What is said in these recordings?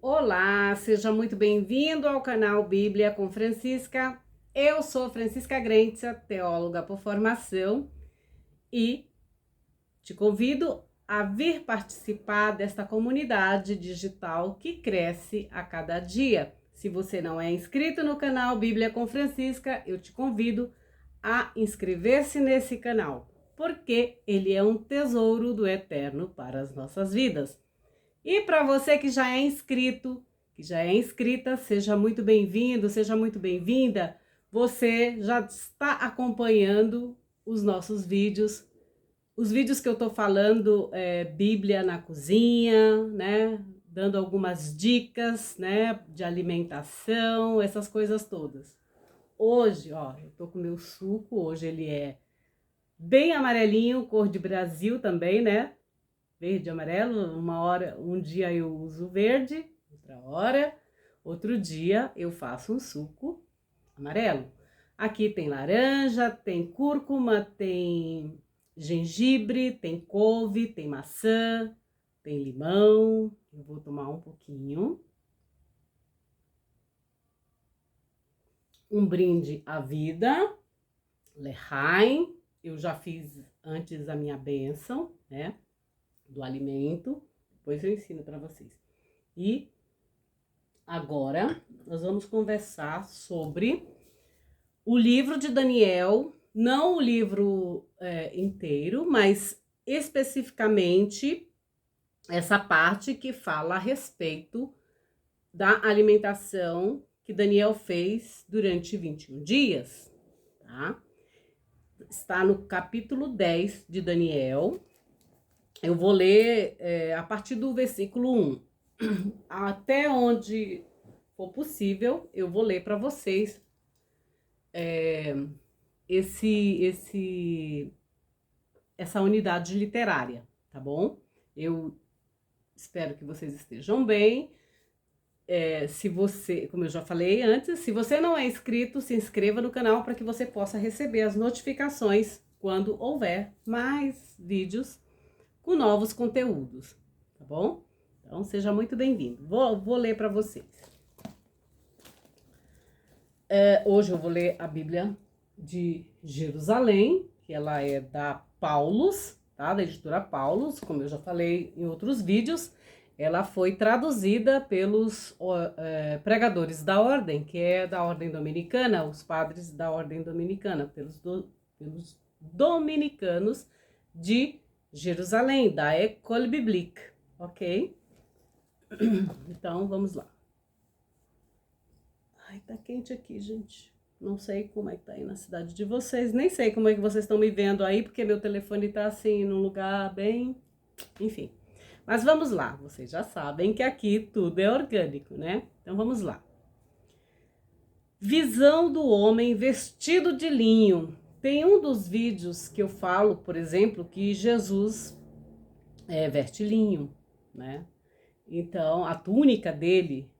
Olá, seja muito bem-vindo ao canal Bíblia com Francisca. Eu sou Francisca Grentzia, teóloga por formação, e te convido a vir participar desta comunidade digital que cresce a cada dia. Se você não é inscrito no canal Bíblia com Francisca, eu te convido a inscrever-se nesse canal, porque ele é um tesouro do Eterno para as nossas vidas. E para você que já é inscrito, que já é inscrita, seja muito bem-vindo, seja muito bem-vinda. Você já está acompanhando os nossos vídeos, os vídeos que eu estou falando, Bíblia na cozinha, né? Dando algumas dicas, né? De alimentação, essas coisas todas. Hoje, ó, eu tô com meu suco, hoje ele é bem amarelinho, cor de Brasil também, né? Verde e amarelo, um dia eu uso verde, outro dia eu faço um suco amarelo. Aqui tem laranja, tem cúrcuma, tem gengibre, tem couve, tem maçã, tem limão. Eu vou tomar um pouquinho. Um brinde à vida, L'Chaim. Eu já fiz antes a minha bênção, né? Do alimento, depois eu ensino para vocês. E agora nós vamos conversar sobre o livro de Daniel, não o livro inteiro, mas especificamente essa parte que fala a respeito da alimentação que Daniel fez durante 21 dias, tá? Está no capítulo 10 de Daniel. Eu vou ler a partir do versículo 1. Até onde for possível, eu vou ler para vocês essa unidade literária, tá bom? Eu espero que vocês estejam bem. Se você, como eu já falei antes, se você não é inscrito, se inscreva no canal para que você possa receber as notificações quando houver mais vídeos com novos conteúdos, tá bom? Então, seja muito bem-vindo. Vou ler para vocês. Hoje eu vou ler a Bíblia de Jerusalém, que ela é da Paulus, tá? Da editora Paulus, como eu já falei em outros vídeos. Ela foi traduzida pelos pregadores da ordem, que é da ordem dominicana, os padres da ordem dominicana, pelos dominicanos de Jerusalém, da École Biblique, ok? Então, vamos lá. Ai, tá quente aqui, gente. Não sei como é que tá aí na cidade de vocês, nem sei como é que vocês estão me vendo aí, porque meu telefone tá assim, num lugar bem... Enfim. Mas vamos lá, vocês já sabem que aqui tudo é orgânico, né? Então, vamos lá. Visão do homem vestido de linho. Tem um dos vídeos que eu falo, por exemplo, que Jesus veste linho, né? Então, a túnica dele,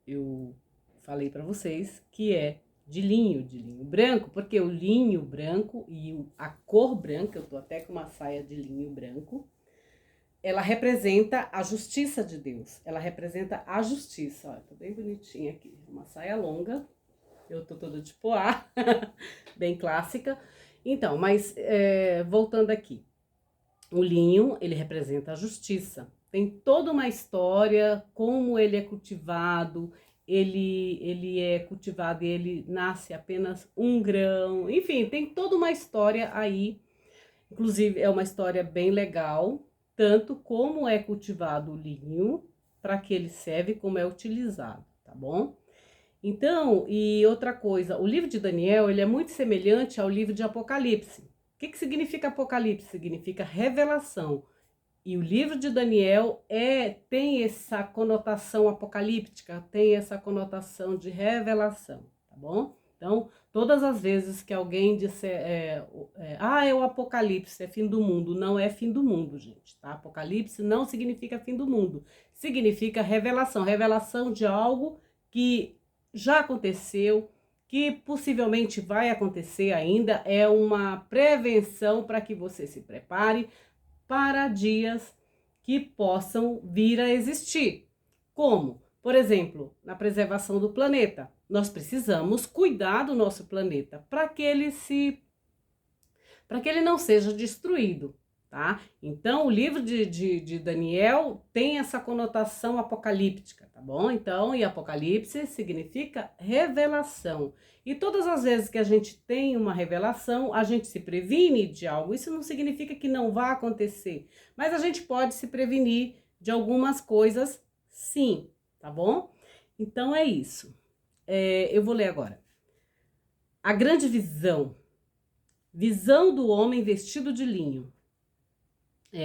eu falei para vocês que é de linho branco, porque o linho branco e a cor branca, eu tô até com uma saia de linho branco, ela representa a justiça de Deus, ela representa a justiça. Olha, tô bem bonitinha aqui, uma saia longa, eu tô toda de poá, bem clássica. Então, mas voltando aqui, o linho, ele representa a justiça. Tem toda uma história, como ele é cultivado, ele é cultivado e ele nasce apenas um grão. Enfim, tem toda uma história aí. Inclusive, é uma história bem legal, tanto como é cultivado o linho, para que ele serve, como é utilizado, tá bom? Então, e outra coisa, o livro de Daniel, ele é muito semelhante ao livro de Apocalipse. O que significa Apocalipse? Significa revelação. E o livro de Daniel tem essa conotação apocalíptica, tem essa conotação de revelação, tá bom? Então, todas as vezes que alguém disser, é o Apocalipse, é fim do mundo, não é fim do mundo, gente, tá? Apocalipse não significa fim do mundo, significa revelação, revelação de algo que já aconteceu, que possivelmente vai acontecer ainda, é uma prevenção para que você se prepare para dias que possam vir a existir. Como? Por exemplo, na preservação do planeta. Nós precisamos cuidar do nosso planeta para que ele não seja destruído, tá? Então, o livro de Daniel tem essa conotação apocalíptica, tá bom? Então, e Apocalipse significa revelação. E todas as vezes que a gente tem uma revelação, a gente se previne de algo. Isso não significa que não vá acontecer, mas a gente pode se prevenir de algumas coisas, sim, tá bom? Então, é isso. Eu vou ler agora. A grande visão. Visão do homem vestido de linho.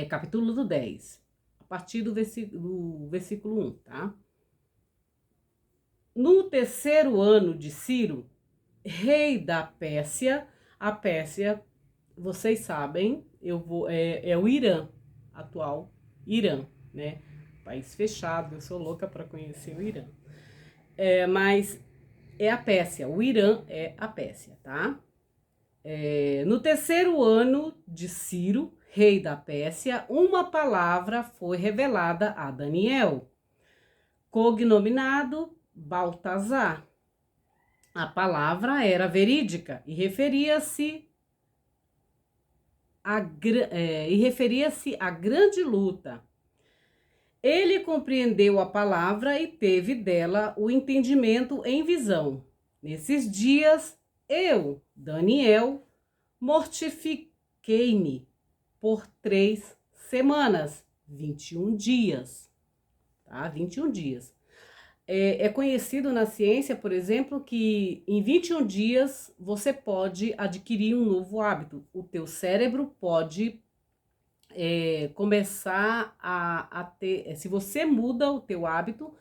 Capítulo 10, a partir do versículo 1, tá? No terceiro ano de Ciro, rei da Pérsia, a Pérsia, vocês sabem, é o Irã, atual Irã, né? País fechado, eu sou louca para conhecer o Irã. Mas é a Pérsia, o Irã é a Pérsia, tá? No terceiro ano de Ciro, rei da Pérsia, uma palavra foi revelada a Daniel, cognominado Baltazar. A palavra era verídica e referia-se à grande luta. Ele compreendeu a palavra e teve dela o entendimento em visão. Nesses dias, eu, Daniel, mortifiquei-me por 3 semanas, 21 dias, tá? 21 dias. É conhecido na ciência, por exemplo, que em 21 dias você pode adquirir um novo hábito. O teu cérebro pode começar a ter... Se você muda o teu hábito,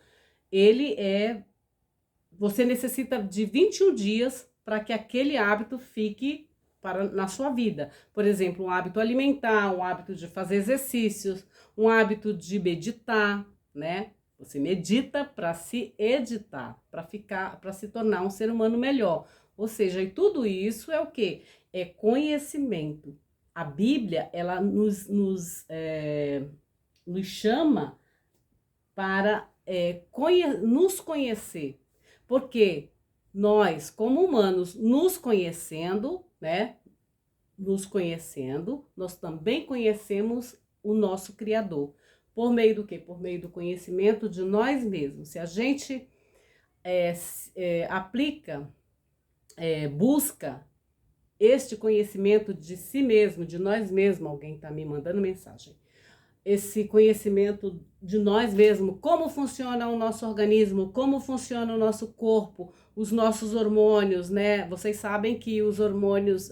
você necessita de 21 dias para que aquele hábito fique na sua vida. Por exemplo, um hábito alimentar, um hábito de fazer exercícios, um hábito de meditar, né? Você medita para se editar, para se tornar um ser humano melhor. Ou seja, e tudo isso é o quê? É conhecimento. A Bíblia, ela nos chama para nos conhecer. Porque nós, como humanos, nos conhecendo, né? Nos conhecendo, nós também conhecemos o nosso Criador. Por meio do quê? Por meio do conhecimento de nós mesmos. Se a gente aplica, busca este conhecimento de si mesmo, de nós mesmos, alguém está me mandando mensagem, esse conhecimento de nós mesmos, como funciona o nosso organismo, como funciona o nosso corpo, os nossos hormônios, né? Vocês sabem que os hormônios,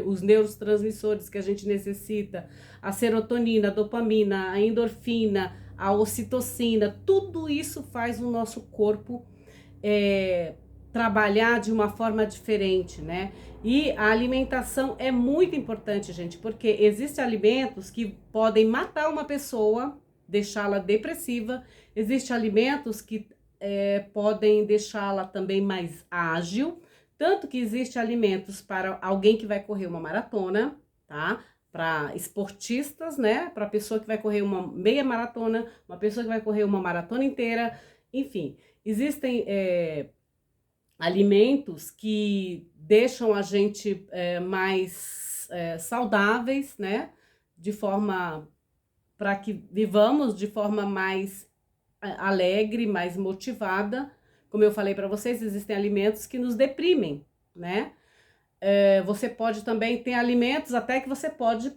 os neurotransmissores que a gente necessita, a serotonina, a dopamina, a endorfina, a ocitocina, tudo isso faz o nosso corpo trabalhar de uma forma diferente, né? E a alimentação é muito importante, gente, porque existem alimentos que podem matar uma pessoa, deixá-la depressiva. Existem alimentos que podem deixá-la também mais ágil. Tanto que existem alimentos para alguém que vai correr uma maratona, tá? Para esportistas, né? Para pessoa que vai correr uma meia maratona, uma pessoa que vai correr uma maratona inteira. Enfim, existem alimentos que deixam a gente mais saudáveis, né? De forma para que vivamos de forma mais alegre, mais motivada. Como eu falei para vocês, existem alimentos que nos deprimem, né? Você pode também ter alimentos até que você pode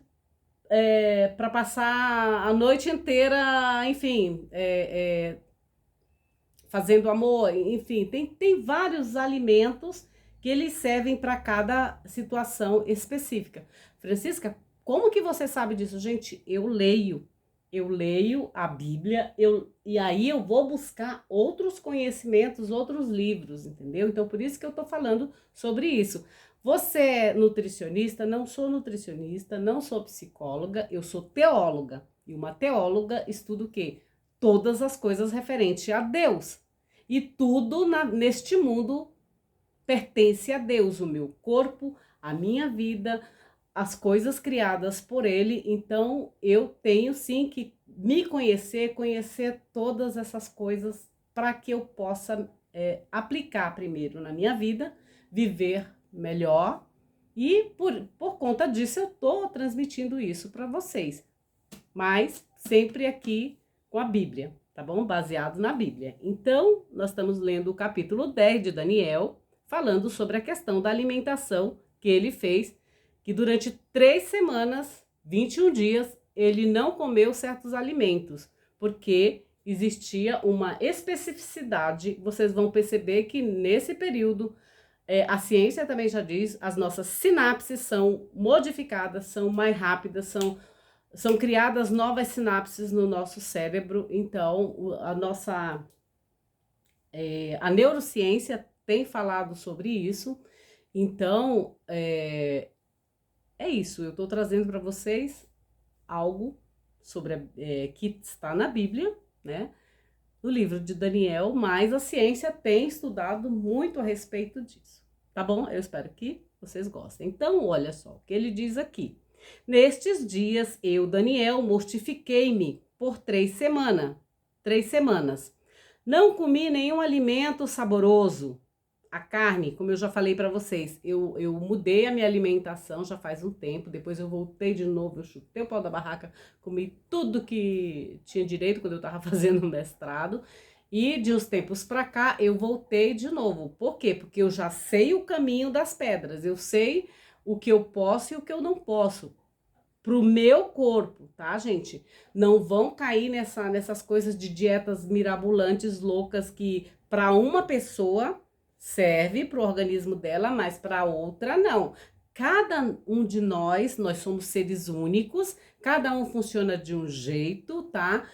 para passar a noite inteira, enfim, fazendo amor, enfim, tem vários alimentos que eles servem para cada situação específica. Francisca, como que você sabe disso? Gente, eu leio a Bíblia, e aí eu vou buscar outros conhecimentos, outros livros, entendeu? Então, por isso que eu tô falando sobre isso. Você é nutricionista? Não sou nutricionista, não sou psicóloga, eu sou teóloga. E uma teóloga estuda o quê? Todas as coisas referentes a Deus. E tudo neste mundo pertence a Deus, o meu corpo, a minha vida, as coisas criadas por Ele. Então, eu tenho sim que me conhecer todas essas coisas para que eu possa aplicar primeiro na minha vida, viver melhor, e por conta disso eu estou transmitindo isso para vocês, mas sempre aqui com a Bíblia, tá bom? Baseado na Bíblia. Então, nós estamos lendo o capítulo 10 de Daniel, falando sobre a questão da alimentação que ele fez, que durante 3 semanas, 21 dias, ele não comeu certos alimentos, porque existia uma especificidade. Vocês vão perceber que nesse período, a ciência também já diz, as nossas sinapses são modificadas, são mais rápidas, são criadas novas sinapses no nosso cérebro. Então, a neurociência tem falado sobre isso. Então, é isso. Eu estou trazendo para vocês algo sobre que está na Bíblia, né? No livro de Daniel, mas a ciência tem estudado muito a respeito disso. Tá bom? Eu espero que vocês gostem. Então, olha só o que ele diz aqui. Nestes dias, eu, Daniel, mortifiquei-me por 3 semanas. Não comi nenhum alimento saboroso. A carne, como eu já falei para vocês, eu mudei a minha alimentação já faz um tempo, depois eu voltei de novo, eu chutei o pau da barraca, comi tudo que tinha direito quando eu estava fazendo o mestrado, e de uns tempos para cá eu voltei de novo. Por quê? Porque eu já sei o caminho das pedras, eu sei o que eu posso e o que eu não posso pro meu corpo, tá, gente? Não vão cair nessas coisas de dietas mirabolantes, loucas, que para uma pessoa serve para o organismo dela, mas para outra não. Cada um de nós somos seres únicos, cada um funciona de um jeito, tá?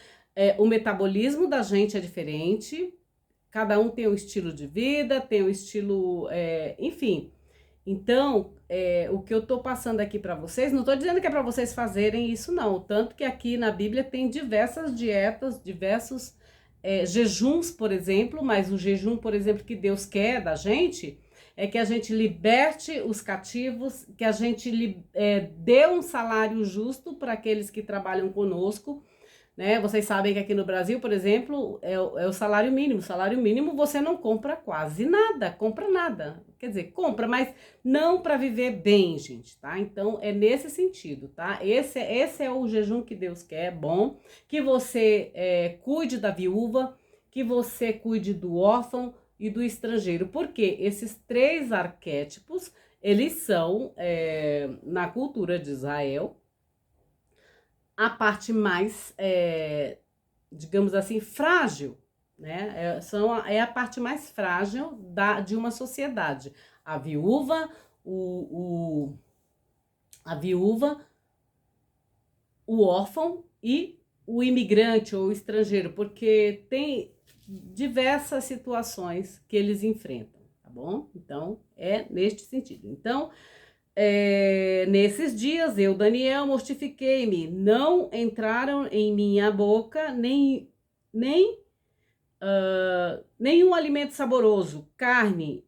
O metabolismo da gente é diferente, cada um tem um estilo de vida, tem um estilo, enfim. Então, o que eu tô passando aqui para vocês, não tô dizendo que é para vocês fazerem isso não, tanto que aqui na Bíblia tem diversas dietas, diversos jejuns, por exemplo, mas o jejum, por exemplo, que Deus quer da gente é que a gente liberte os cativos, que a gente dê um salário justo para aqueles que trabalham conosco, né? Vocês sabem que aqui no Brasil, por exemplo, é o salário mínimo. O salário mínimo você não compra quase nada, compra nada. Quer dizer, compra, mas não para viver bem, gente, tá? Então, é nesse sentido, tá? Esse é o jejum que Deus quer, bom. Que você cuide da viúva, que você cuide do órfão e do estrangeiro. Porque esses 3 arquétipos, eles são, na cultura de Israel, a parte mais, digamos assim, frágil, né? É a parte mais frágil de uma sociedade. A viúva, a viúva, o órfão e o imigrante ou o estrangeiro, porque tem diversas situações que eles enfrentam, tá bom? Então, é neste sentido. Então, nesses dias, eu, Daniel, mortifiquei-me, não entraram em minha boca nenhum alimento saboroso, carne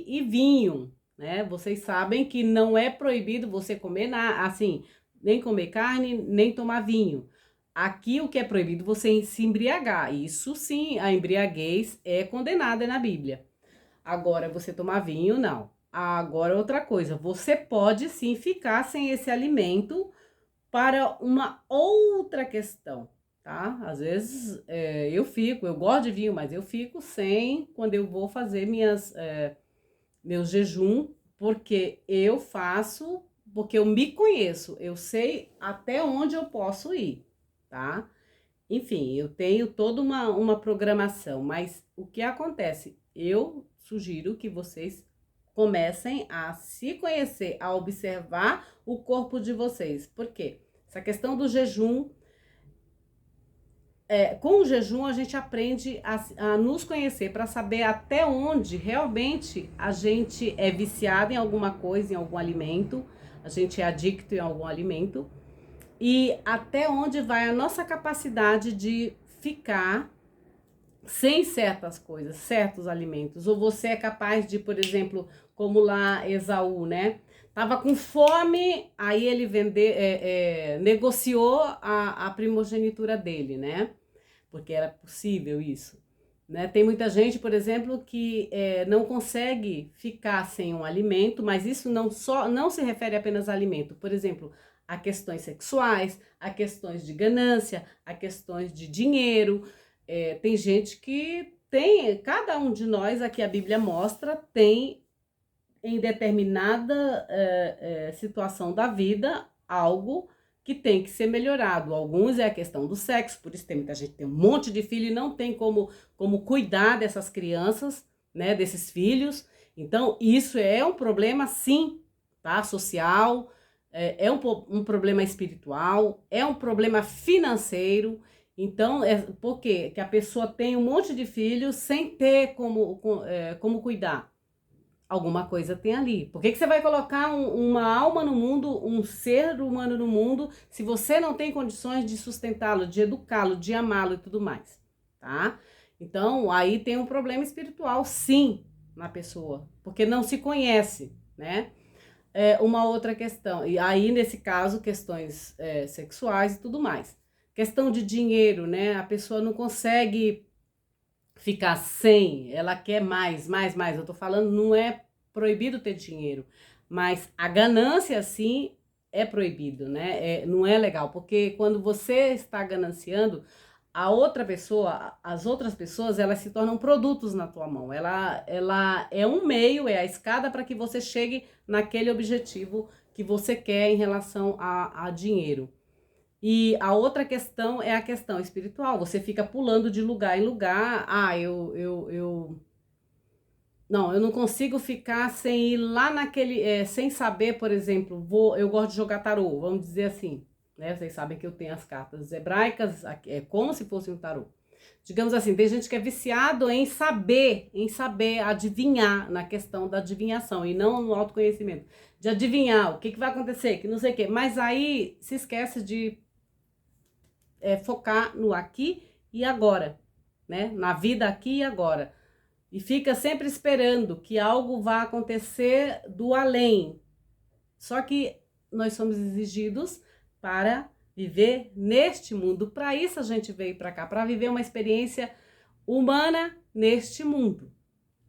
e vinho, né? Vocês sabem que não é proibido você comer assim, nem comer carne, nem tomar vinho. Aqui o que é proibido você se embriagar. Isso sim, a embriaguez é condenada na Bíblia. Agora, você tomar vinho, não. Agora, outra coisa, você pode sim ficar sem esse alimento para uma outra questão, tá? Às vezes eu gosto de vinho, mas eu fico sem quando eu vou fazer meus jejum, porque porque eu me conheço, eu sei até onde eu posso ir, tá? Enfim, eu tenho toda uma programação, mas o que acontece? Eu sugiro que vocês comecem a se conhecer, a observar o corpo de vocês. Por quê? Essa questão do jejum, com o jejum a gente aprende a nos conhecer para saber até onde realmente a gente é viciado em alguma coisa, em algum alimento, a gente é adicto em algum alimento, e até onde vai a nossa capacidade de ficar sem certas coisas, certos alimentos. Ou você é capaz de, por exemplo, como lá Esaú, né? Tava com fome, aí ele negociou a primogenitura dele, né? porque era possível isso. Né? Tem muita gente, por exemplo, que não consegue ficar sem um alimento, mas isso não se refere apenas a alimento. Por exemplo, a questões sexuais, a questões de ganância, a questões de dinheiro. Tem gente que cada um de nós, aqui a Bíblia mostra, tem em determinada situação da vida algo que tem que ser melhorado. Alguns é a questão do sexo, por isso tem muita gente que tem um monte de filho e não tem como cuidar dessas crianças, né, desses filhos. Então, isso é um problema, sim, tá? Social, é um problema espiritual, é um problema financeiro. Então, por quê? Que a pessoa tem um monte de filhos sem ter como cuidar. Alguma coisa tem ali. Por que você vai colocar uma alma no mundo, um ser humano no mundo, se você não tem condições de sustentá-lo, de educá-lo, de amá-lo e tudo mais, tá? Então, aí tem um problema espiritual, sim, na pessoa, porque não se conhece, né? Uma outra questão, e aí, nesse caso, questões sexuais e tudo mais. Questão de dinheiro, né? A pessoa não consegue ficar sem, ela quer mais. Eu tô falando, não é proibido ter dinheiro, mas a ganância, sim, é proibido, né? Não é legal, porque quando você está gananciando, as outras pessoas, elas se tornam produtos na tua mão. Ela é um meio, é a escada para que você chegue naquele objetivo que você quer em relação a dinheiro. E a outra questão é a questão espiritual. Você fica pulando de lugar em lugar. Não, eu não consigo ficar sem ir lá sem saber, por exemplo, eu gosto de jogar tarô, vamos dizer assim, né? Vocês sabem que eu tenho as cartas hebraicas, é como se fosse um tarô. Digamos assim, tem gente que é viciado em saber adivinhar, na questão da adivinhação e não no autoconhecimento, de adivinhar o que vai acontecer, que não sei o quê. Mas aí se esquece de focar no aqui e agora, né? Na vida aqui e agora. E fica sempre esperando que algo vá acontecer do além. Só que nós somos exigidos para viver neste mundo. Para isso a gente veio para cá, para viver uma experiência humana neste mundo.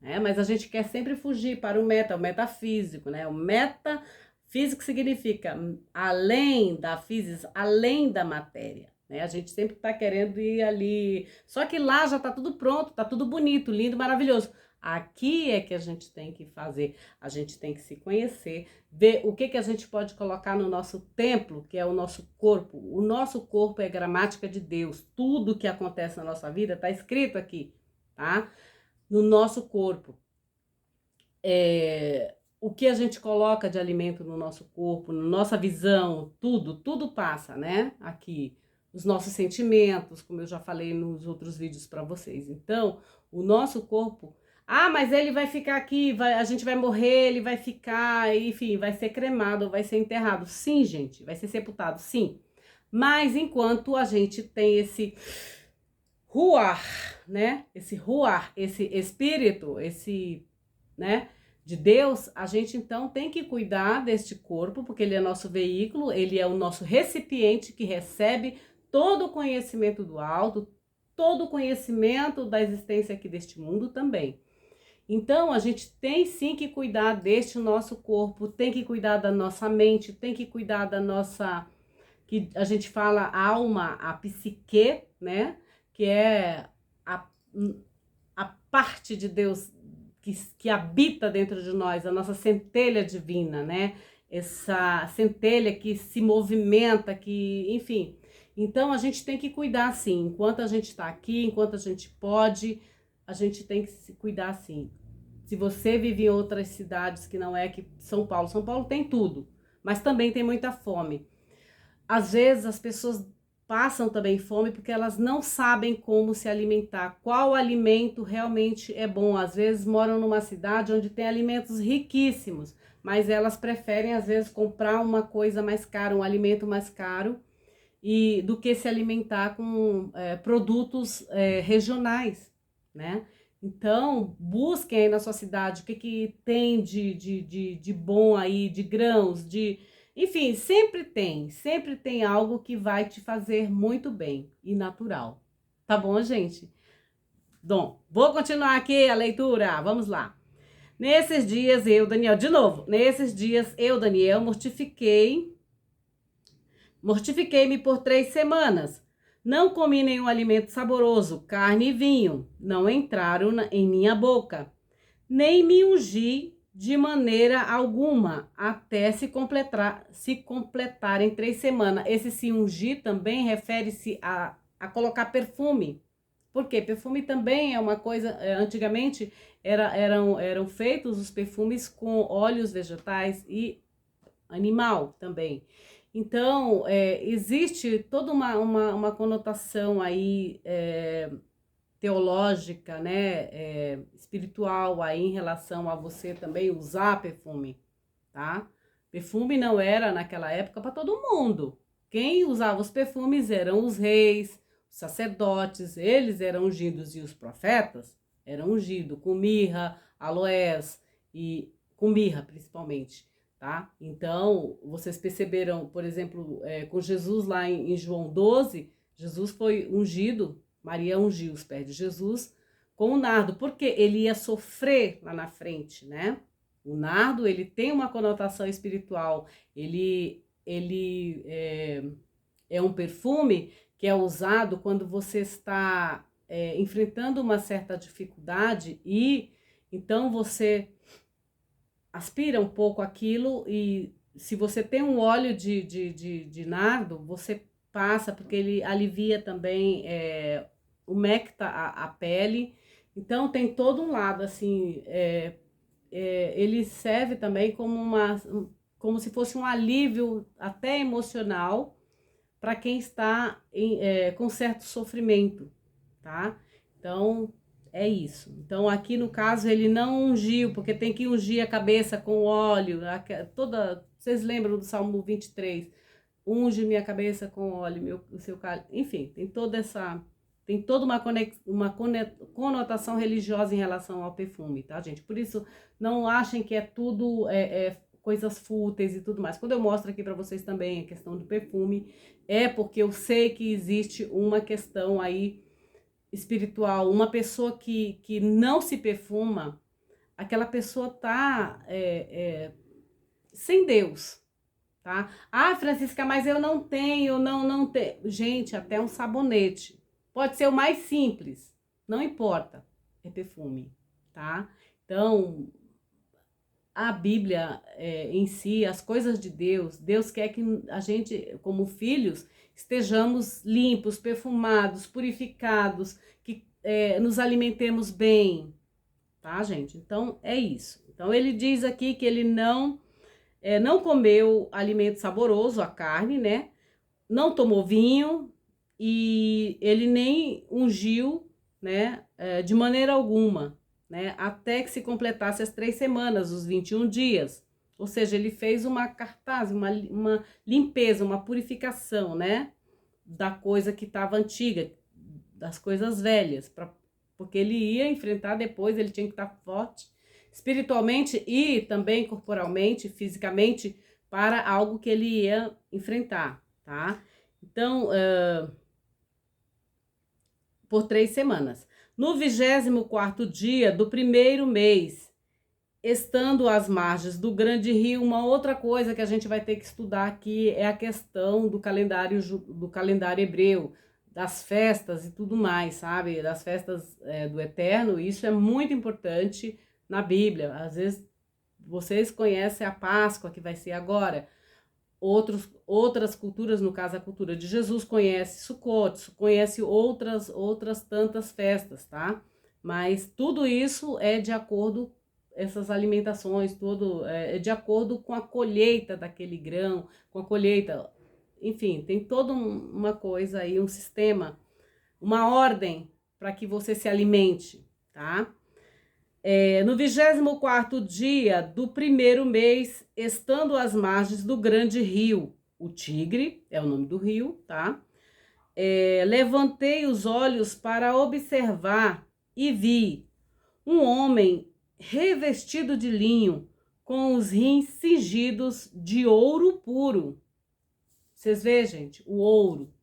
Né? Mas a gente quer sempre fugir para o metafísico, né? O metafísico significa além da física, além da matéria. Né? A gente sempre está querendo ir ali. Só que lá já está tudo pronto, está tudo bonito, lindo, maravilhoso. Aqui é que a gente tem que fazer, a gente tem que se conhecer, ver o que a gente pode colocar no nosso templo, que é o nosso corpo. O nosso corpo é a gramática de Deus. Tudo que acontece na nossa vida está escrito aqui, tá? No nosso corpo. O que a gente coloca de alimento no nosso corpo, na nossa visão, tudo passa, né? Aqui. Os nossos sentimentos, como eu já falei nos outros vídeos para vocês. Então, o nosso corpo... mas ele vai ficar aqui, a gente vai morrer, ele vai ficar, enfim, vai ser cremado, vai ser enterrado. Sim, gente, vai ser sepultado, sim. Mas enquanto a gente tem esse ruar, né? Esse ruar, esse espírito, né? De Deus, a gente então tem que cuidar deste corpo, porque ele é nosso veículo, ele é o nosso recipiente que recebe todo o conhecimento do alto, todo o conhecimento da existência aqui deste mundo também. Então, a gente tem sim que cuidar deste nosso corpo, tem que cuidar da nossa mente, tem que cuidar da nossa, que a gente fala alma, a psique, né? Que é a parte de Deus que habita dentro de nós, a nossa centelha divina, né? Essa centelha que se movimenta, enfim. Então, a gente tem que cuidar, sim. Enquanto a gente está aqui, enquanto a gente pode, a gente tem que se cuidar, sim. Se você vive em outras cidades que não é que São Paulo tem tudo, mas também tem muita fome. Às vezes, as pessoas passam também fome porque elas não sabem como se alimentar, qual alimento realmente é bom. Às vezes moram numa cidade onde tem alimentos riquíssimos, mas elas preferem às vezes comprar uma coisa mais cara, um alimento mais caro, do que se alimentar com produtos regionais, né? Então, busquem aí na sua cidade o que tem de bom aí, de grãos, enfim, sempre tem algo que vai te fazer muito bem e natural, Tá bom, gente? Bom, vou continuar aqui a leitura. Vamos lá. Nesses dias eu, Daniel, de novo. Nesses dias eu, Daniel, mortifiquei-me por 3 semanas. Não comi nenhum alimento saboroso, carne e vinho. Não entraram em minha boca. Nem me ungi de maneira alguma, até se completarem 3 semanas. Esse se ungir também refere-se a colocar perfume. Por quê? Perfume também é uma coisa, antigamente eram feitos os perfumes com óleos vegetais e animal também. Então, existe toda uma conotação aí teológica, né, espiritual aí em relação a você também usar perfume, tá? Perfume não era naquela época para todo mundo. Quem usava os perfumes eram os reis, os sacerdotes, eles eram ungidos, e os profetas eram ungidos com mirra, aloés e com mirra principalmente, tá? Então, vocês perceberam, por exemplo, com Jesus lá em João 12, Jesus foi ungido, Maria ungiu os pés de Jesus com o nardo, porque ele ia sofrer lá na frente, né? O nardo, ele tem uma conotação espiritual, ele é um perfume que é usado quando você está enfrentando uma certa dificuldade e então você aspira um pouco aquilo e se você tem um óleo de nardo, você passa, porque ele alivia também umecta a pele. Então tem todo um lado assim, ele serve também como se fosse um alívio até emocional para quem está com certo sofrimento, tá? Então é isso. Então aqui no caso ele não ungiu, porque tem que ungir a cabeça com óleo, vocês lembram do Salmo 23? Unge minha cabeça com óleo, o seu cálice. Enfim, tem toda uma conotação religiosa em relação ao perfume, tá, gente? Por isso, não achem que é tudo coisas fúteis e tudo mais. Quando eu mostro aqui para vocês também a questão do perfume, é porque eu sei que existe uma questão aí espiritual. Uma pessoa que não se perfuma, aquela pessoa tá sem Deus, tá? Ah, Francisca, mas eu não tenho, não tenho. Gente, até um sabonete. Pode ser o mais simples, não importa, é perfume, tá? Então, a Bíblia em si, as coisas de Deus, Deus quer que a gente, como filhos, estejamos limpos, perfumados, purificados, que nos alimentemos bem, tá, gente? Então, é isso. Então, ele diz aqui que ele não comeu alimento saboroso, a carne, né? Não tomou vinho e ele nem ungiu, né? De maneira alguma, né? Até que se completasse as 3 semanas, os 21 dias. Ou seja, ele fez uma cartaz, uma limpeza, uma purificação, né? Da coisa que estava antiga, das coisas velhas, porque ele ia enfrentar depois, ele tinha que estar forte espiritualmente e também corporalmente, fisicamente, para algo que ele ia enfrentar, tá? Então, por 3 semanas. No 24º dia do primeiro mês, estando às margens do grande rio, uma outra coisa que a gente vai ter que estudar aqui é a questão do calendário hebreu, das festas e tudo mais, sabe? Das festas do Eterno, isso é muito importante na Bíblia. Às vezes vocês conhecem a Páscoa, que vai ser agora. Outras culturas, no caso a cultura de Jesus, conhece Sukkot, conhece outras tantas festas, tá? Mas tudo isso é de acordo, essas alimentações, tudo é de acordo com a colheita daquele grão, com a colheita, enfim, tem toda uma coisa aí, um sistema, uma ordem para que você se alimente, tá? No 24º dia do primeiro mês, estando às margens do grande rio, o Tigre, é o nome do rio, tá? Levantei os olhos para observar e vi um homem revestido de linho, com os rins cingidos de ouro puro. Vocês veem, gente, o ouro.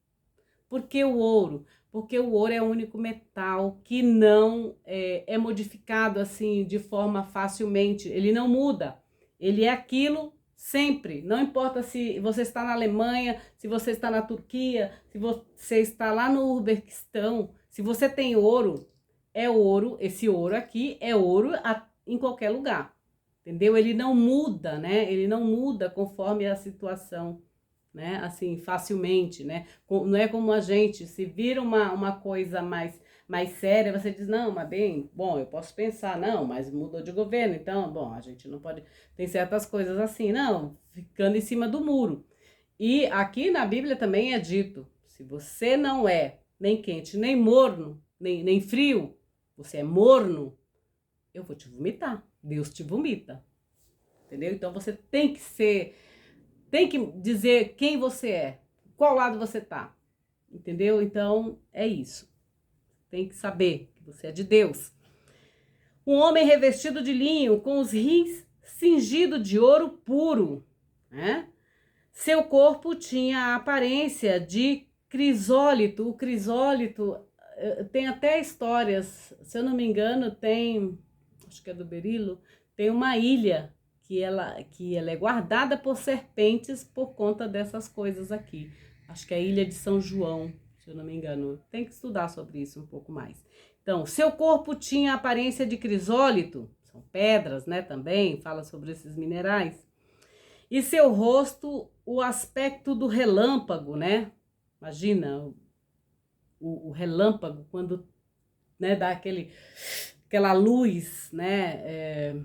Por que o ouro? porque o ouro é o único metal que não é modificado assim de forma facilmente, ele não muda, ele é aquilo sempre, não importa se você está na Alemanha, se você está na Turquia, se você está lá no Uzbequistão, se você tem ouro, é ouro, esse ouro aqui é ouro em qualquer lugar, entendeu? Ele não muda, né? Ele não muda conforme a situação, né? Assim, facilmente, né? Não é como a gente, se vira uma coisa mais séria, você diz, não, mas bem, bom, eu posso pensar, não, mas mudou de governo, então, bom, a gente não pode, tem certas coisas assim, não, ficando em cima do muro. E aqui na Bíblia também é dito, se você não é nem quente, nem morno, nem frio, você é morno, eu vou te vomitar, Deus te vomita, entendeu? Então você tem que dizer quem você é, qual lado você tá, entendeu? Então é isso. Tem que saber que você é de Deus. Um homem revestido de linho, com os rins cingido de ouro puro, né? Seu corpo tinha a aparência de crisólito. O crisólito tem até histórias, se eu não me engano, tem, acho que é do Berilo, tem uma ilha que ela é guardada por serpentes por conta dessas coisas aqui. Acho que é a Ilha de São João, se eu não me engano. Tem que estudar sobre isso um pouco mais. Então, seu corpo tinha a aparência de crisólito, são pedras, né, também, fala sobre esses minerais. E seu rosto, o aspecto do relâmpago, né? Imagina o relâmpago quando, né, dá aquela luz, né?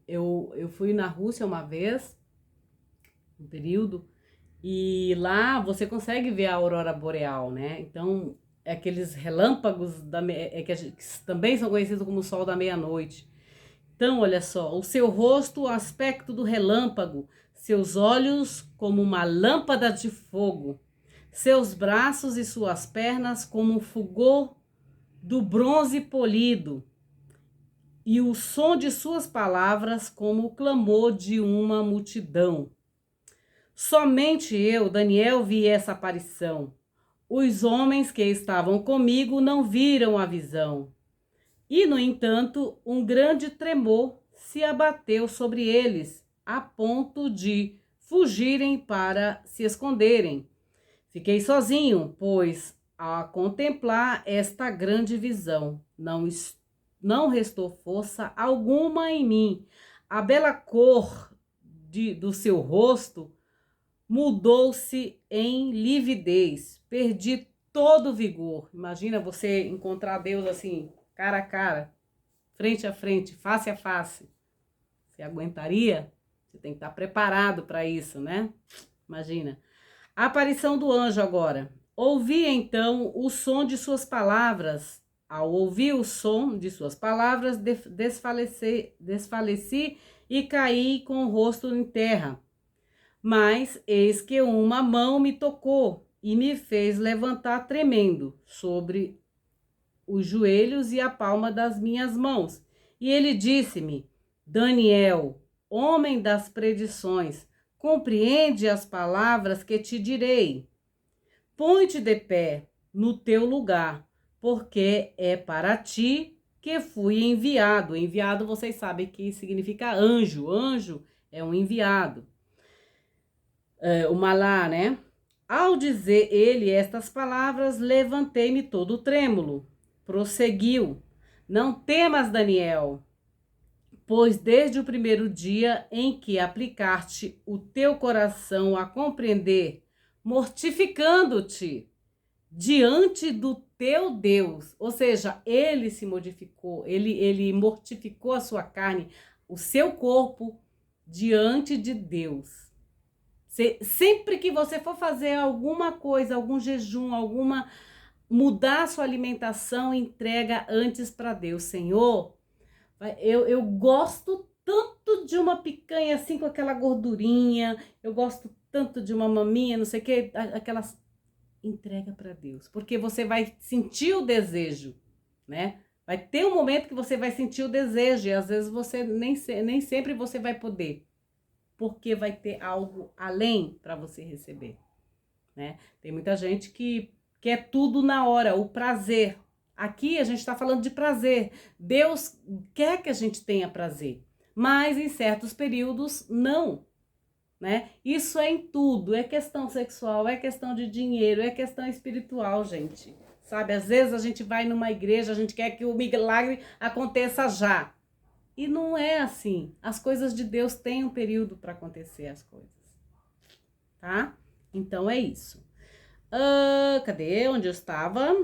Eu fui na Rússia uma vez, um período, e lá você consegue ver a aurora boreal, né? Então, é aqueles relâmpagos que também são conhecidos como o sol da meia-noite. Então, olha só, o seu rosto, o aspecto do relâmpago, seus olhos como uma lâmpada de fogo, seus braços e suas pernas como um fulgor do bronze polido, e o som de suas palavras como o clamor de uma multidão. Somente eu, Daniel, vi essa aparição. Os homens que estavam comigo não viram a visão. E, no entanto, um grande tremor se abateu sobre eles, a ponto de fugirem para se esconderem. Fiquei sozinho, pois, a contemplar esta grande visão, não restou força alguma em mim. A bela cor do seu rosto mudou-se em lividez. Perdi todo o vigor. Imagina você encontrar Deus assim, cara a cara, frente a frente, face a face. Você aguentaria? Você tem que estar preparado para isso, né? Imagina. A aparição do anjo agora. Ouvi então o som de suas palavras. Ao ouvir o som de suas palavras, desfaleci e caí com o rosto em terra. Mas eis que uma mão me tocou e me fez levantar tremendo sobre os joelhos e a palma das minhas mãos. E ele disse-me: Daniel, homem das predições, compreende as palavras que te direi. Põe-te de pé no teu lugar, porque é para ti que fui enviado. Enviado, vocês sabem que significa anjo. Anjo é um enviado. O malá, né? Ao dizer ele estas palavras, levantei-me todo trêmulo. Prosseguiu: Não temas, Daniel, pois desde o primeiro dia em que aplicaste o teu coração a compreender, mortificando-te diante do teu Deus, ou seja, ele se modificou, ele mortificou a sua carne, o seu corpo diante de Deus. Sempre que você for fazer alguma coisa, algum jejum, mudar a sua alimentação, entrega antes para Deus. Senhor, eu gosto tanto de uma picanha assim com aquela gordurinha, eu gosto tanto de uma maminha, não sei o que, aquelas... Entrega para Deus, porque você vai sentir o desejo, né? Vai ter um momento que você vai sentir o desejo e às vezes você nem sempre você vai poder, porque vai ter algo além para você receber, né? Tem muita gente que quer tudo na hora, o prazer. Aqui a gente está falando de prazer. Deus quer que a gente tenha prazer, mas em certos períodos não, né? Isso é em tudo, é questão sexual, é questão de dinheiro, é questão espiritual, gente. Sabe, às vezes a gente vai numa igreja, a gente quer que o milagre aconteça já. E não é assim. As coisas de Deus têm um período para acontecer as coisas, tá? Então é isso. Cadê? Onde eu estava?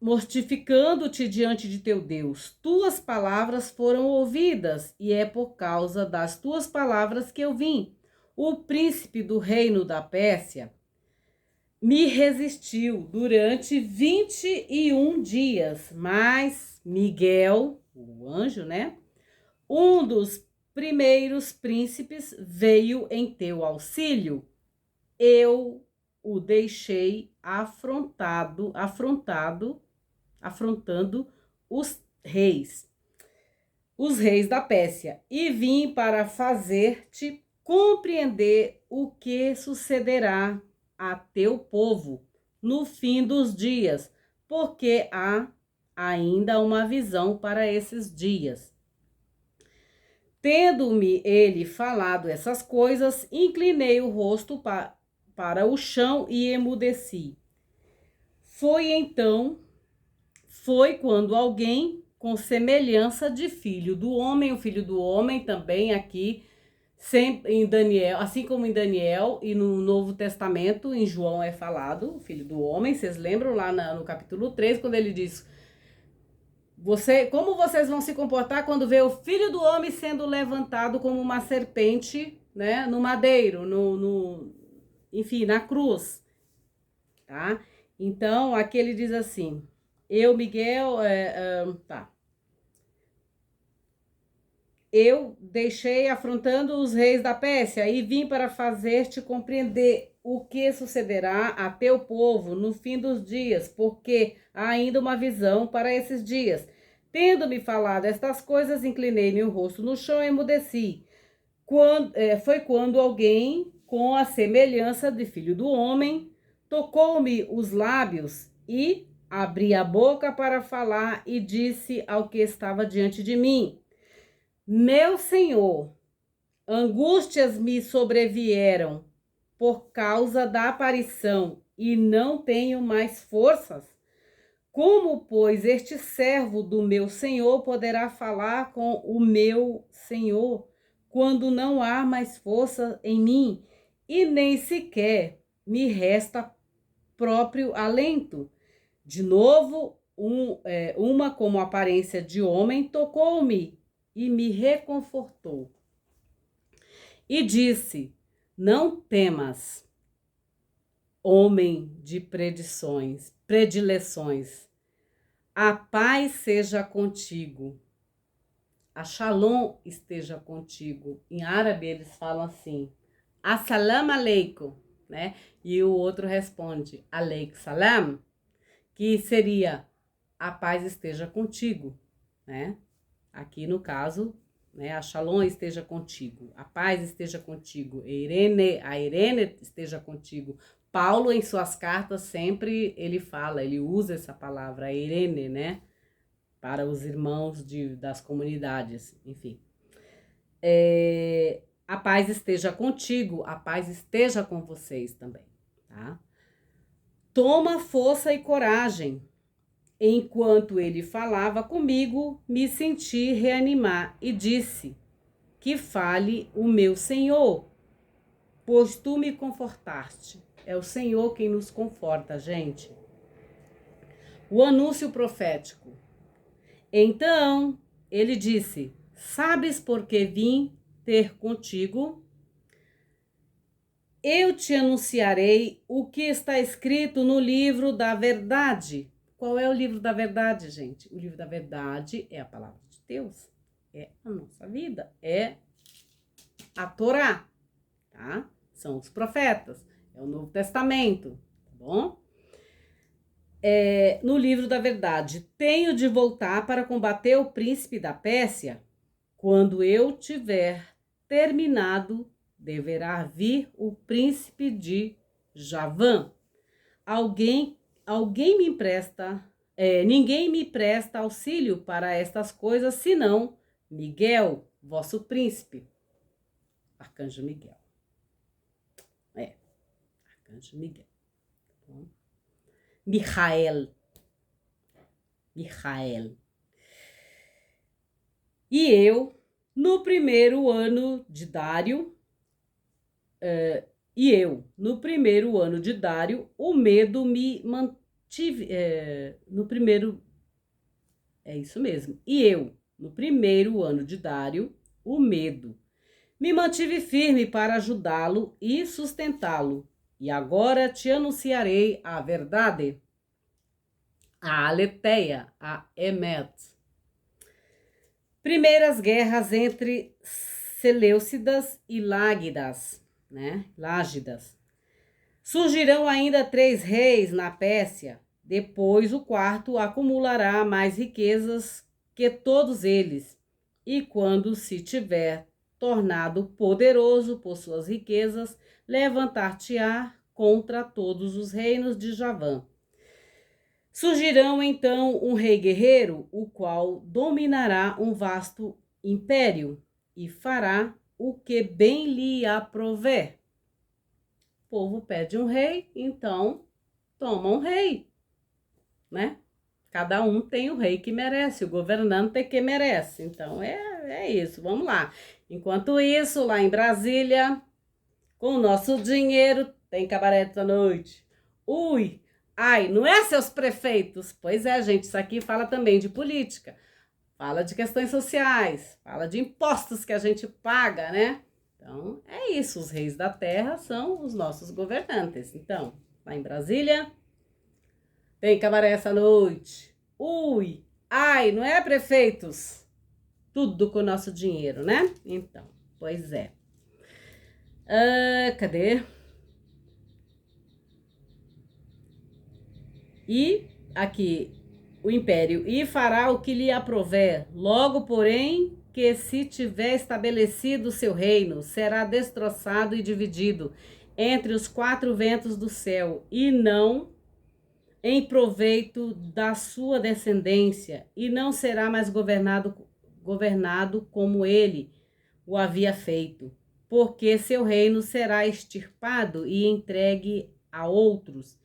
Mortificando-te diante de teu Deus. Tuas palavras foram ouvidas, e é por causa das tuas palavras que eu vim. O príncipe do reino da Pérsia me resistiu durante 21 dias, mas Miguel, o anjo, né? Um dos primeiros príncipes veio em teu auxílio. Eu o deixei afrontando os reis da Pérsia, e vim para fazer-te compreender o que sucederá a teu povo no fim dos dias, porque há ainda uma visão para esses dias. Tendo-me ele falado essas coisas, inclinei o rosto para o chão e emudeci. Foi quando alguém com semelhança de filho do homem, o filho do homem também aqui, sempre em Daniel, assim como em Daniel e no Novo Testamento, em João é falado, o filho do homem, vocês lembram lá no capítulo 3, quando ele diz: como vocês vão se comportar quando vê o filho do homem sendo levantado como uma serpente, né, no madeiro, enfim, na cruz, tá? Então, aqui ele diz assim: eu, Miguel, eu deixei afrontando os reis da Pérsia e vim para fazer-te compreender o que sucederá a teu povo no fim dos dias, porque há ainda uma visão para esses dias. Tendo-me falado estas coisas, inclinei-me o rosto no chão e emudeci. Foi quando alguém, com a semelhança de filho do homem, tocou-me os lábios e abri a boca para falar e disse ao que estava diante de mim: meu Senhor, angústias me sobrevieram por causa da aparição e não tenho mais forças. Como, pois, este servo do meu Senhor poderá falar com o meu Senhor quando não há mais força em mim e nem sequer me resta próprio alento? De novo, uma como aparência de homem tocou-me e me reconfortou. E disse: não temas, homem de predileções, a paz seja contigo, a shalom esteja contigo. Em árabe eles falam assim: assalamu alaikum, né? E o outro responde: aleik salam, que seria a paz esteja contigo, né? Aqui no caso, né, a shalom esteja contigo, a paz esteja contigo, a Irene esteja contigo. Paulo, em suas cartas, sempre ele usa essa palavra, Irene, né, para os irmãos das comunidades, enfim. A paz esteja contigo, a paz esteja com vocês também, tá? Toma força e coragem. Enquanto ele falava comigo, me senti reanimar e disse: que fale o meu Senhor, pois tu me confortaste. É o Senhor quem nos conforta, gente. O anúncio profético. Então, ele disse: sabes por que vim ter contigo? Eu te anunciarei o que está escrito no livro da verdade. Qual é o livro da verdade, gente? O livro da verdade é a palavra de Deus, é a nossa vida, é a Torá, tá? São os profetas, é o Novo Testamento, tá bom? No livro da verdade, tenho de voltar para combater o príncipe da Pérsia quando eu tiver terminado deverá vir o príncipe de Javã. Alguém me empresta, ninguém me presta auxílio para estas coisas, senão Miguel, vosso príncipe. Arcanjo Miguel. Arcanjo Miguel. Bom. Michael. E eu, no primeiro ano de Dário, o medo me mantive. No primeiro ano de Dário, o medo me mantive firme para ajudá-lo e sustentá-lo. E agora te anunciarei a verdade, a aletheia, a emet. Primeiras guerras entre Seleucidas e Lágidas, Lágidas. Surgirão ainda 3 reis na Pérsia, depois o quarto acumulará mais riquezas que todos eles, e quando se tiver tornado poderoso por suas riquezas, levantar-te-á contra todos os reinos de Javã. Surgirão então um rei guerreiro, o qual dominará um vasto império e fará o que bem lhe aprouver. O povo pede um rei, então toma um rei, Cada um tem o rei que merece, o governante que merece. Então é isso, vamos lá. Enquanto isso, lá em Brasília, com o nosso dinheiro, tem cabaré da noite. Ui! Ai, não é seus prefeitos? Pois é, gente, isso aqui fala também de política, fala de questões sociais, fala de impostos que a gente paga, Então, é isso, os reis da terra são os nossos governantes. Então, lá em Brasília, tem cabaré essa noite. Ui, ai, não é prefeitos? Tudo com o nosso dinheiro, Então, pois é. Cadê? E aqui, o império, e fará o que lhe aprouver. Logo, porém, que se tiver estabelecido o seu reino, será destroçado e dividido entre os 4 ventos do céu, e não em proveito da sua descendência, e não será mais governado como ele o havia feito, porque seu reino será extirpado e entregue a outros,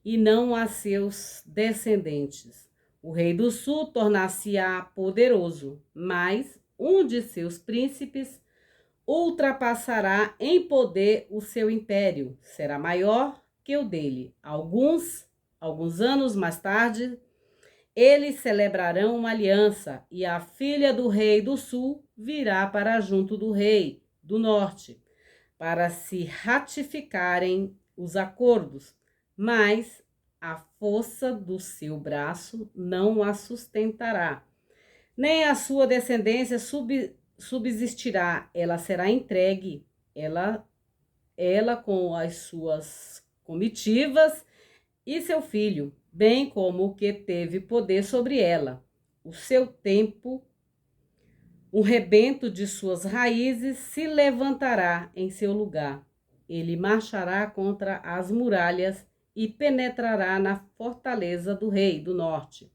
e não a seus descendentes. O rei do sul tornar-se-á poderoso, mas um de seus príncipes ultrapassará em poder o seu império, será maior que o dele. Alguns anos mais tarde, eles celebrarão uma aliança, e a filha do rei do sul virá para junto do rei do norte, para se ratificarem os acordos, mas a força do seu braço não a sustentará, nem a sua descendência subsistirá, ela será entregue, ela com as suas comitivas e seu filho, bem como o que teve poder sobre ela. O seu tempo, um rebento de suas raízes se levantará em seu lugar. Ele marchará contra as muralhas e penetrará na fortaleza do rei do norte,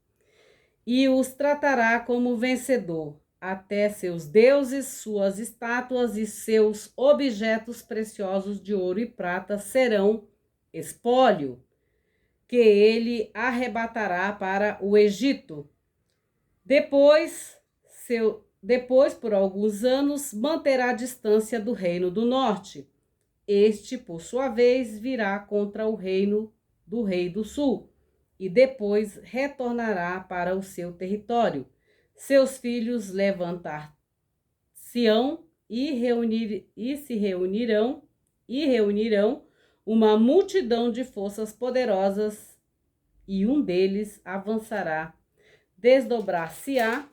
e os tratará como vencedor. Até seus deuses, suas estátuas e seus objetos preciosos de ouro e prata serão espólio, que ele arrebatará para o Egito. Depois, por alguns anos, manterá a distância do reino do norte. Este, por sua vez, virá contra o reino do rei do sul, e depois retornará para o seu território. Seus filhos levantar-se-ão e se reunirão uma multidão de forças poderosas, e um deles avançará, desdobrar-se-á,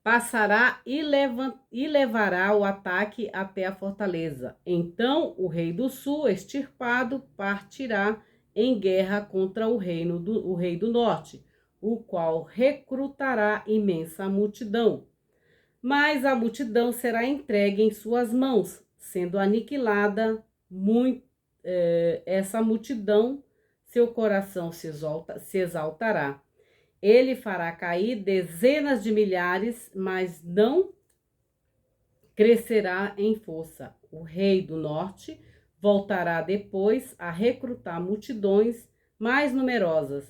passará e levará o ataque até a fortaleza. Então o rei do sul, extirpado, partirá em guerra contra o rei do norte, o qual recrutará imensa multidão. Mas a multidão será entregue em suas mãos, sendo aniquilada essa multidão, seu coração se exaltará. Ele fará cair dezenas de milhares, mas não crescerá em força. O rei do norte voltará depois a recrutar multidões mais numerosas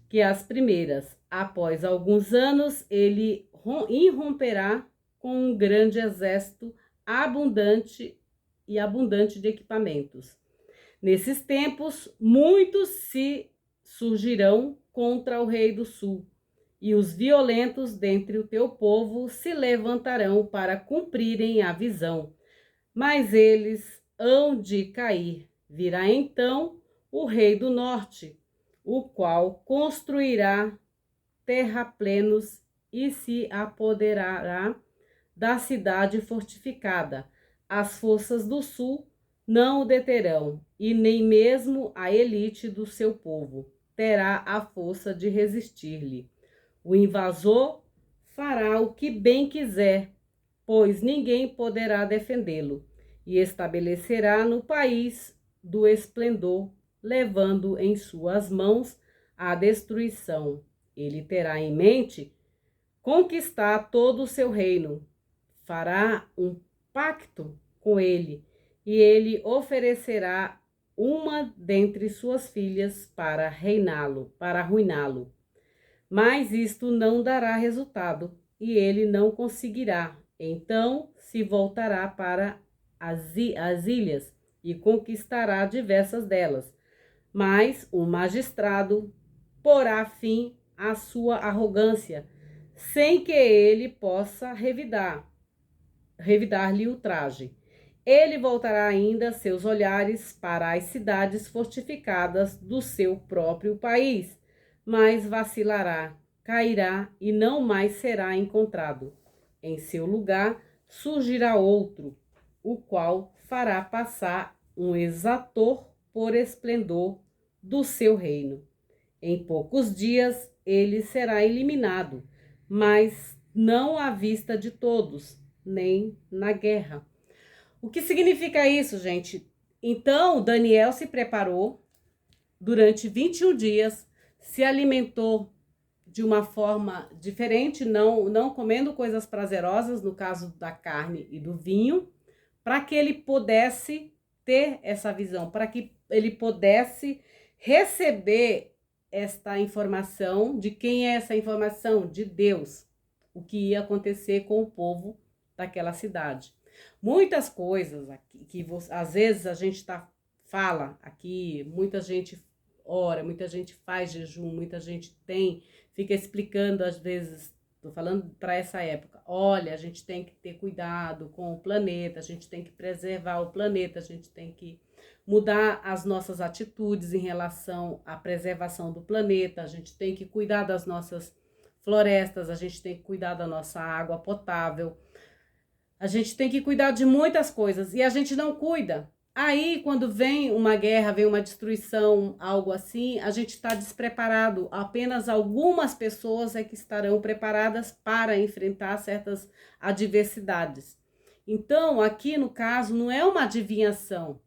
que as primeiras. Após alguns anos, ele irromperá com um grande exército abundante de equipamentos. Nesses tempos, muitos se surgirão contra o rei do sul, e os violentos dentre o teu povo se levantarão para cumprirem a visão, mas eles hão de cair. Virá então o rei do norte, o qual construirá terraplenos e se apoderará da cidade fortificada. As forças do sul não o deterão, e nem mesmo a elite do seu povo terá a força de resistir-lhe. O invasor fará o que bem quiser, pois ninguém poderá defendê-lo, e estabelecerá no país do esplendor, levando em suas mãos a destruição. Ele terá em mente conquistar todo o seu reino, fará um pacto com ele, e ele oferecerá uma dentre suas filhas para arruiná-lo. Mas isto não dará resultado, e ele não conseguirá. Então se voltará para as ilhas e conquistará diversas delas. Mas o magistrado porá fim à sua arrogância, sem que ele possa revidar-lhe o traje. Ele voltará ainda seus olhares para as cidades fortificadas do seu próprio país, mas vacilará, cairá e não mais será encontrado. Em seu lugar surgirá outro, o qual fará passar um exator por esplendor do seu reino. Em poucos dias ele será eliminado, mas não à vista de todos, nem na guerra. O que significa isso, gente? Então, Daniel se preparou durante 21 dias, se alimentou de uma forma diferente, não comendo coisas prazerosas, no caso da carne e do vinho, para que ele pudesse ter essa visão, para que ele pudesse receber esta informação. De quem é essa informação? De Deus. O que ia acontecer com o povo daquela cidade. Muitas coisas aqui que às vezes a gente fala aqui, muita gente ora, muita gente faz jejum, muita gente fica explicando às vezes, estou falando para essa época, olha, a gente tem que ter cuidado com o planeta, a gente tem que preservar o planeta, a gente tem que mudar as nossas atitudes em relação à preservação do planeta, a gente tem que cuidar das nossas florestas, a gente tem que cuidar da nossa água potável, a gente tem que cuidar de muitas coisas e a gente não cuida. Aí, quando vem uma guerra, vem uma destruição, algo assim, a gente está despreparado. Apenas algumas pessoas é que estarão preparadas para enfrentar certas adversidades. Então, aqui no caso, não é uma adivinhação,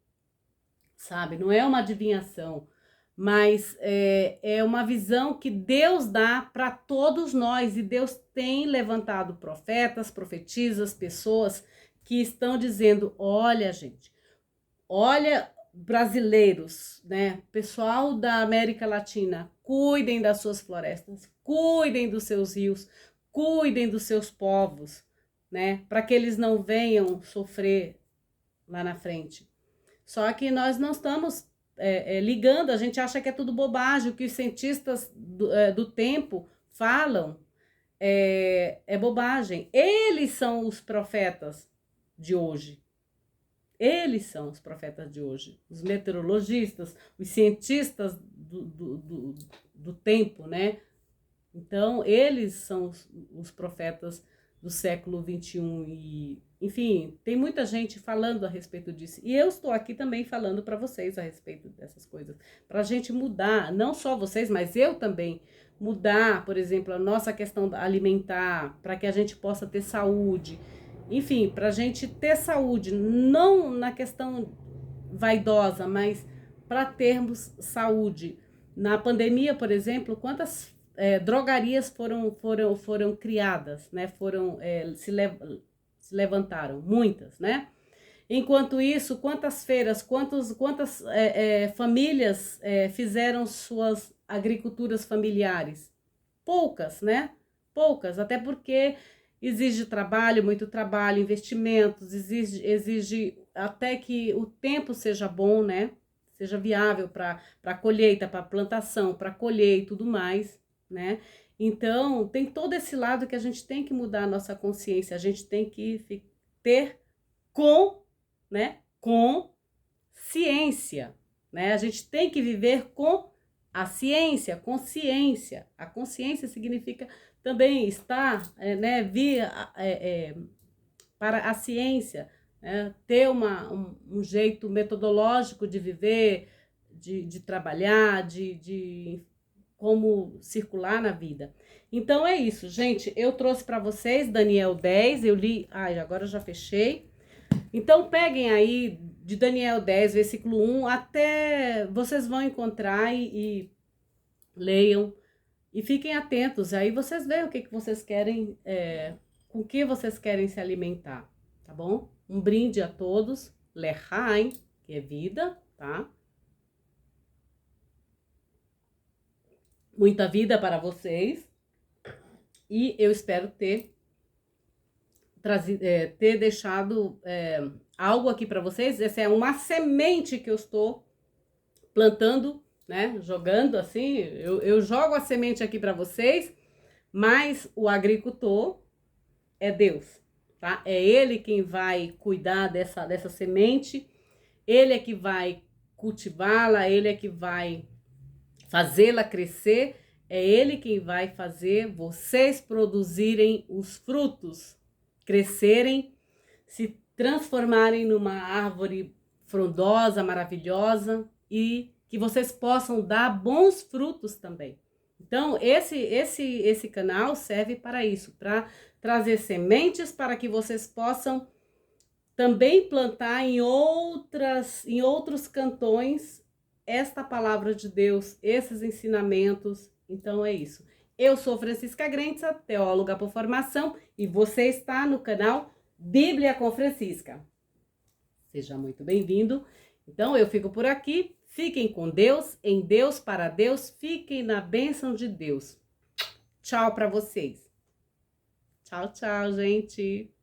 sabe? Não é uma adivinhação, mas é uma visão que Deus dá para todos nós. E Deus tem levantado profetas, profetisas, pessoas que estão dizendo, olha, gente, olha, brasileiros, né? Pessoal da América Latina, cuidem das suas florestas, cuidem dos seus rios, cuidem dos seus povos, né? Para que eles não venham sofrer lá na frente. Só que nós não estamos ligando, a gente acha que é tudo bobagem, o que os cientistas do tempo falam é bobagem. Eles são os profetas de hoje. Eles são os profetas de hoje, os meteorologistas, os cientistas do tempo, né? Então, eles são os profetas do século XXI e, enfim, tem muita gente falando a respeito disso. E eu estou aqui também falando para vocês a respeito dessas coisas, para a gente mudar, não só vocês, mas eu também, mudar, por exemplo, a nossa questão alimentar, para que a gente possa ter saúde. enfim, para a gente ter saúde, não na questão vaidosa, mas para termos saúde. Na pandemia, por exemplo, quantas drogarias foram criadas, né? Se levantaram, muitas, né? Enquanto isso, quantas feiras, quantas famílias fizeram suas agriculturas familiares? Poucas, né? Poucas, até porque exige trabalho, muito trabalho, investimentos, exige até que o tempo seja bom, né? Seja viável para colheita, para plantação, para colher e tudo mais, né? Então, tem todo esse lado que a gente tem que mudar a nossa consciência, a gente tem que ter com, né, com ciência, né? A gente tem que viver com a ciência, consciência. A consciência significa também estar, né, vir para a ciência, né? Ter um jeito metodológico de viver, de trabalhar, de como circular na vida. Então é isso, gente. Eu trouxe para vocês Daniel 10, eu li, agora eu já fechei. Então peguem aí de Daniel 10, versículo 1, até vocês vão encontrar e leiam e fiquem atentos. Aí vocês veem o que vocês querem, com que vocês querem se alimentar, tá bom? Um brinde a todos, Lechaim, que é vida, tá? Muita vida para vocês e eu espero ter deixado algo aqui para vocês. Essa é uma semente que eu estou plantando, né? Jogando assim, eu jogo a semente aqui para vocês, mas o agricultor é Deus, tá? É Ele quem vai cuidar dessa semente, Ele é que vai cultivá-la, Ele é que vai fazê-la crescer, é Ele quem vai fazer vocês produzirem os frutos, crescerem, se transformarem numa árvore frondosa, maravilhosa e que vocês possam dar bons frutos também. Então, esse canal serve para isso, para trazer sementes para que vocês possam também plantar em outros cantões esta palavra de Deus, esses ensinamentos. Então é isso. Eu sou Francisca Grentza, teóloga por formação, e você está no canal Bíblia com Francisca. Seja muito bem-vindo. Então eu fico por aqui. Fiquem com Deus, em Deus, para Deus. Fiquem na bênção de Deus. Tchau para vocês. Tchau, tchau, gente.